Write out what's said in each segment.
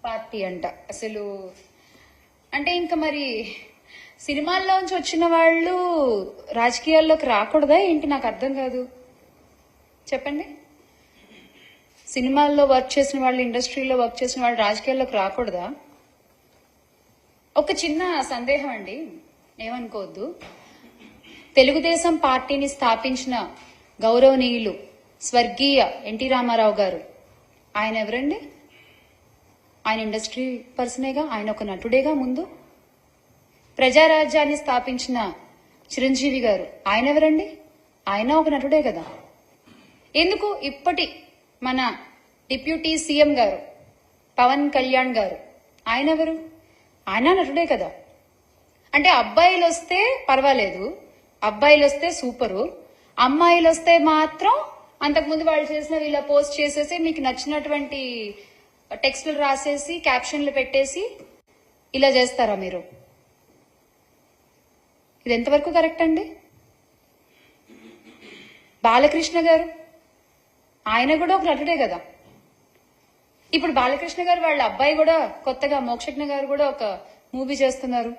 Party అంట అసలు. అంటే ఇంకా మరి సినిమాల్లోంచి వచ్చిన వాళ్ళు రాజకీయాల్లోకి రాకూడదా ఏంటి? నాకు అర్థం కాదు, చెప్పండి. సినిమాల్లో వర్క్ చేసిన వాళ్ళు, ఇండస్ట్రీలో వర్క్ చేసిన వాళ్ళు రాజకీయాల్లోకి రాకూడదా? ఒక చిన్న సందేహం అండి, ఏమనుకోవద్దు. తెలుగుదేశం పార్టీని స్థాపించిన గౌరవనీయులు స్వర్గీయ ఎన్టీ రామారావు గారు, ఆయన ఎవరండి? ఆయన ఇండస్ట్రీ పర్సనేగా, ఆయన ఒక నటుడేగా. ముందు ప్రజారాజ్యాన్ని స్థాపించిన చిరంజీవి గారు, ఆయన ఎవరండి? ఆయన ఒక నటుడే కదా. ఎందుకు ఇప్పటి మన డిప్యూటీ సీఎం గారు పవన్ కళ్యాణ్ గారు, ఆయన ఎవరు? ఆయన నటుడే కదా. అంటే అబ్బాయిలు వస్తే పర్వాలేదు, అబ్బాయిలు వస్తే సూపరు, అమ్మాయిలు వస్తే మాత్రం అంతకుముందు వాళ్ళు చేసిన ఇలా పోస్ట్ చేసేసి మీకు నచ్చినటువంటి టెక్స్టులు రాసేసి క్యాప్షన్లు పెట్టేసి ఇలా చేస్తారా మీరు? ఇది ఎంతవరకు కరెక్ట్ అండి? బాలకృష్ణ గారు, ఆయన కూడా ఒక నటుడే కదా. ఇప్పుడు బాలకృష్ణ గారు వాళ్ళ అబ్బాయి కూడా కొత్తగా మోక్షజ్ఞ గారు కూడా ఒక మూవీ చేస్తున్నారు.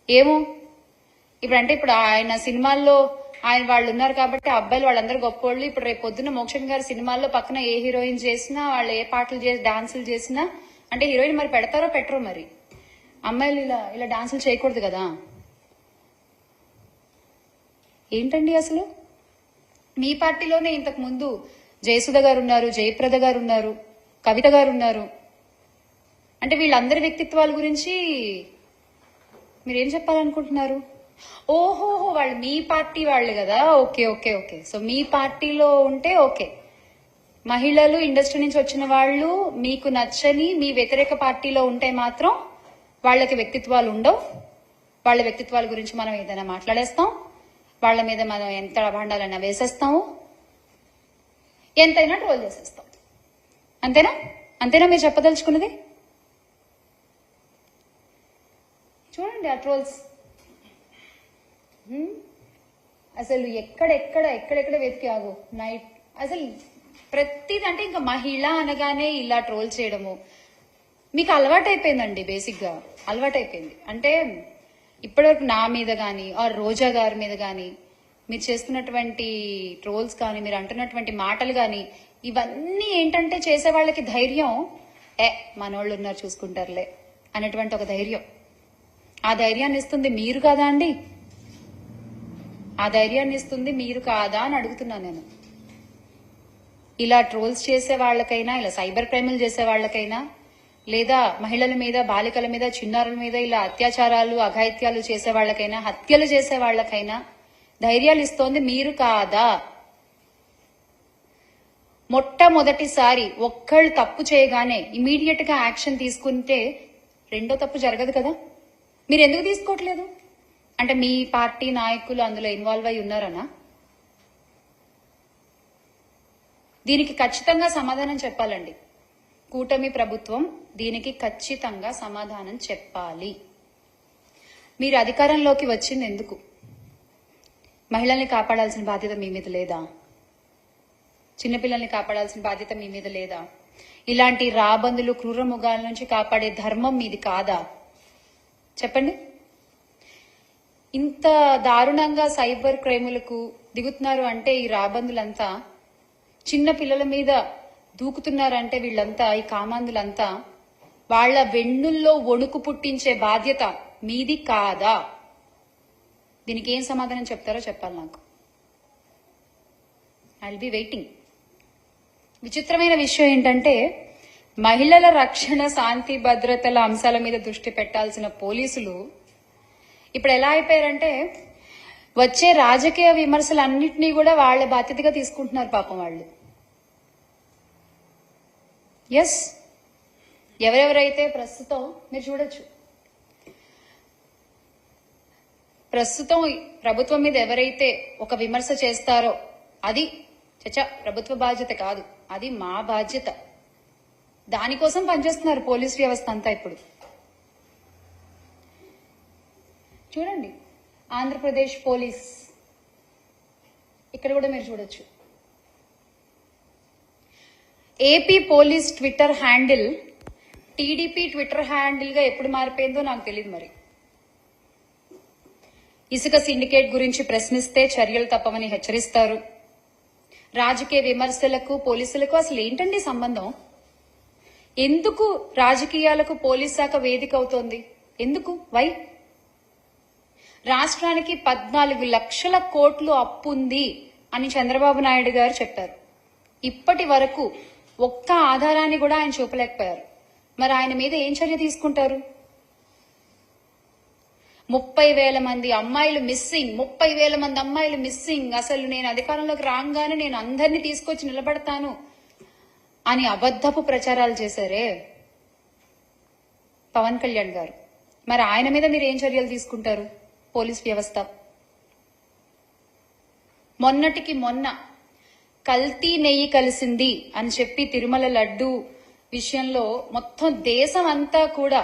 ఏమో ఇప్పుడు అంటే ఇప్పుడు ఆయన సినిమాల్లో ఆయన వాళ్ళు ఉన్నారు కాబట్టి అబ్బాయిలు వాళ్ళందరూ గొప్పోళ్ళు. ఇప్పుడు రేపు పొద్దున్న మోక్షజ్ఞ గారి సినిమాల్లో పక్కన ఏ హీరోయిన్ చేసినా, వాళ్ళు ఏ పాటలు చేసి డాన్సులు చేసినా, అంటే హీరోయిన్ మరి పెడతారో పెట్టరో, మరి అమ్మాయిలు ఇలా ఇలా డాన్సులు చేయకూడదు కదా. ఏంటండి అసలు? మీ పార్టీలోనే ఇంతకు ముందు జయసుధ గారు ఉన్నారు, జయప్రద గారు ఉన్నారు, కవిత గారు ఉన్నారు. అంటే వీళ్ళందరి వ్యక్తిత్వాల గురించి మీరేం చెప్పాలనుకుంటున్నారు? ఓహోహో, వాళ్ళు మీ పార్టీ వాళ్ళు కదా. Okay okay okay. సో మీ పార్టీలో ఉంటే ఓకే. మహిళలు, ఇండస్ట్రీ నుంచి వచ్చిన వాళ్ళు మీకు నచ్చని మీ వ్యతిరేక పార్టీలో ఉంటే మాత్రం వాళ్ళకి వ్యక్తిత్వాలు ఉండవు. వాళ్ళ వ్యక్తిత్వాల గురించి మనం ఏదైనా మాట్లాడేస్తాం, వాళ్ళ మీద మనం ఎంత భాండాలైనా వేసేస్తాము, ఎంతైనా ట్రోల్ చేసేస్తాం. అంతేనా? అంతేనా మీరు చెప్పదలుచుకున్నది? చూడండి ఆ ట్రోల్స్ అసలు ఎక్కడెక్కడ వెతికి ఆగు నైట్. అసలు ప్రతిది అంటే ఇంకా మహిళ అనగానే ఇలా ట్రోల్ చేయడము మీకు అలవాటైపోయిందండి. బేసిక్గా అలవాటైపోయింది. అంటే ఇప్పటివరకు నా మీద కానీ ఆర్ రోజా గారి మీద కానీ మీరు చేస్తున్నటువంటి ట్రోల్స్ కానీ, మీరు అంటున్నటువంటి మాటలు కానీ, ఇవన్నీ ఏంటంటే చేసే వాళ్ళకి ధైర్యం, మనోళ్ళు ఉన్నారు చూసుకుంటారులే అనేటువంటి ఒక ధైర్యం. ఆ ధైర్యాన్ని ఇస్తుంది మీరు కాదా అండి? ఆ ధైర్యాన్ని ఇస్తుంది మీరు కాదా అని అడుగుతున్నాను నేను. ఇలా ట్రోల్స్ చేసే వాళ్ళకైనా, ఇలా సైబర్ క్రైమ్లు చేసే వాళ్ళకైనా, లేదా మహిళల మీద, బాలికల మీద, చిన్నారుల మీద ఇలా అత్యాచారాలు, అఘాయిత్యాలు చేసే వాళ్ళకైనా, హత్యలు చేసే వాళ్ళకైనా ధైర్యాలు ఇస్తోంది మీరు కాదా? మొట్టమొదటిసారి ఒక్కళ్ళు తప్పు చేయగానే ఇమీడియట్ గా యాక్షన్ తీసుకుంటే రెండో తప్పు జరగదు కదా. మీరు ఎందుకు తీసుకోవట్లేదు? అంటే మీ పార్టీ నాయకులు అందులో ఇన్వాల్వ్ అయి ఉన్నారనా? దీనికి ఖచ్చితంగా సమాధానం చెప్పాలండి. కూటమి ప్రభుత్వం దీనికి ఖచ్చితంగా సమాధానం చెప్పాలి. మీరు అధికారంలోకి వచ్చింది ఎందుకు? మహిళల్ని కాపాడాల్సిన బాధ్యత మీ మీద లేదా? చిన్నపిల్లల్ని కాపాడాల్సిన బాధ్యత మీ మీద లేదా? ఇలాంటి రాబందులు, క్రూరముగాల నుంచి కాపాడే ధర్మం మీది కాదా? చెప్పండి. ఇంత దారుణంగా సైబర్ క్రైములకు దిగుతున్నారు అంటే ఈ రాబందులంతా, చిన్న పిల్లల మీద దూకుతున్నారంటే వీళ్ళంతా, ఈ కామాందులంతా, వాళ్ళ వెన్నుల్లో వణుకు పుట్టించే బాధ్యత మీది కాదా? దీనికి ఏం సమాధానం చెప్తారో చెప్పాలి నాకు. I will be waiting. విచిత్రమైన విషయం ఏంటంటే మహిళల రక్షణ, శాంతి భద్రతల అంశాల మీద దృష్టి పెట్టాల్సిన పోలీసులు ఇప్పుడు ఎలా అయిపోయారంటే వచ్చే రాజకీయ విమర్శలన్నింటినీ కూడా వాళ్ళ బాధ్యతగా తీసుకుంటున్నారు పాపం వాళ్ళు. ఎస్, ఎవరెవరైతే ప్రస్తుతం మీరు చూడొచ్చు, ప్రస్తుతం ప్రభుత్వం మీద ఎవరైతే ఒక విమర్శ చేస్తారో అది ప్రభుత్వ బాధ్యత కాదు, అది మా బాధ్యత. దానికోసం పనిచేస్తున్నారు పోలీస్ వ్యవస్థ అంతా. ఇప్పుడు చూడండి ఆంధ్రప్రదేశ్ పోలీస్, ఇక్కడ కూడా మీరు చూడొచ్చు. AP police Twitter handle TDP Twitter handle గా ఎప్పుడు మారిపోయిందో నాకు తెలియదు. మరి ఇసుక సిండికేట్ గురించి ప్రశ్నిస్తే చర్యలు తప్పవని హెచ్చరిస్తారు. రాజకీయ విమర్శలకు పోలీసులకు అసలు ఏంటండి సంబంధం? ఎందుకు రాజకీయాలకు పోలీస్ శాఖ వేదిక అవుతోంది? ఎందుకు? వై? రాష్ట్రానికి 14 లక్షల కోట్లు అప్పు ఉంది అని చంద్రబాబు నాయుడు గారు చెప్పారు. ఇప్పటి వరకు ఒక్క ఆధారాన్ని కూడా ఆయన చూపలేకపోయారు. మరి ఆయన మీద ఏం చర్య తీసుకుంటారు? 30,000 మంది అమ్మాయిలు మిస్సింగ్, 30,000 మంది అమ్మాయిలు మిస్సింగ్. అసలు నేను అధికారంలోకి రాగానే నేను అందరినీ తీసుకొచ్చి నిలబడతాను అని అబద్ధపు ప్రచారాలు చేశారే పవన్ కళ్యాణ్ గారు. మరి ఆయన మీద మీరు ఏం చర్యలు తీసుకుంటారు? పోలీస్ వ్యవస్థ మొన్నటికి మొన్న కల్తీ నెయ్యి కలిసింది అని చెప్పి తిరుమల లడ్డు విషయంలో మొత్తం దేశం అంతా కూడా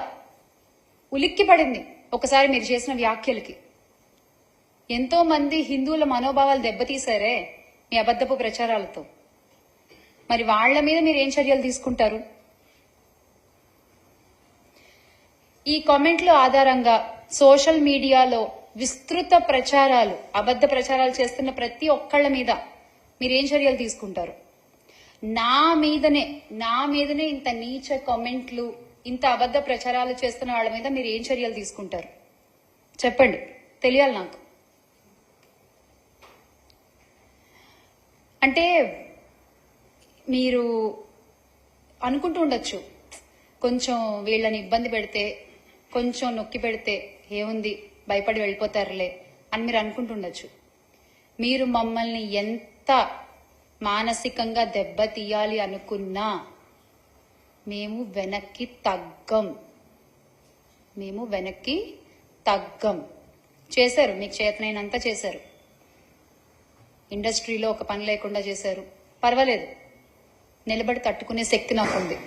ఉలిక్కి పడింది ఒకసారి మీరు చేసిన వ్యాఖ్యలకి. ఎంతో మంది హిందువుల మనోభావాలు దెబ్బతీశారే మీ అబద్ధపు ప్రచారాలతో. మరి వాళ్ల మీద మీరు ఏం చర్యలు తీసుకుంటారు? ఈ కామెంట్ల ఆధారంగా సోషల్ మీడియాలో విస్తృత ప్రచారాలు, అబద్ధ ప్రచారాలు చేస్తున్న ప్రతి ఒక్కళ్ళ మీద మీరేం చర్యలు తీసుకుంటారు? నా మీదనే ఇంత నీచ కామెంట్లు, ఇంత అబద్ధ ప్రచారాలు చేస్తున్న వాళ్ళ మీద మీరు ఏం చర్యలు తీసుకుంటారు? చెప్పండి, తెలియాలి నాకు. అంటే మీరు అనుకుంటూ ఉండొచ్చు, కొంచెం వీళ్ళని ఇబ్బంది పెడితే, కొంచెం నొక్కి పెడితే ఏముంది, భయపడి వెళ్ళిపోతారులే అని మీరు అనుకుంటుండొచ్చు. మీరు మమ్మల్ని ఎంత మానసికంగా దెబ్బతీయాలి అనుకున్నా మేము వెనక్కి తగ్గం. చేశారు, మీకు చేతనైనంత చేశారు. ఇండస్ట్రీలో ఒక పని లేకుండా చేశారు, పర్వాలేదు, నిలబడి తట్టుకునే శక్తి నాకుంది.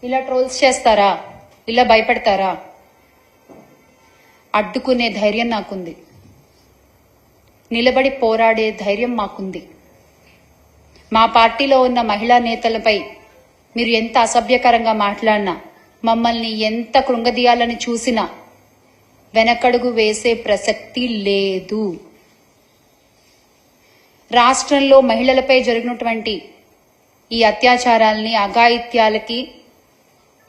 ఇలా ట్రోల్స్ చేస్తారా, ఇలా భయపెడతారా, అడ్డుకునే ధైర్యం నాకుంది. నిలబడి పోరాడే ధైర్యం మాకుంది. మా పార్టీలో ఉన్న మహిళా నేతలపై మీరు ఎంత అసభ్యకరంగా మాట్లాడినా, మమ్మల్ని ఎంత కృంగదీయాలని చూసినా వెనకడుగు వేసే ప్రసక్తి లేదు. రాష్ట్రంలో మహిళలపై జరిగినటువంటి ఈ అత్యాచారాల్ని, అఘాయిత్యాలకి,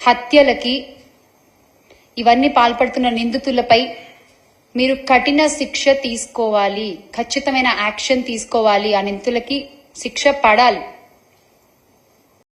హత్యలకి, ఇవన్నీ పాల్పడుతున్న నిందితులపై మీరు కఠిన శిక్ష తీసుకోవాలి, ఖచ్చితమైన యాక్షన్ తీసుకోవాలి. ఆ నిందితులకి శిక్ష పడాలి.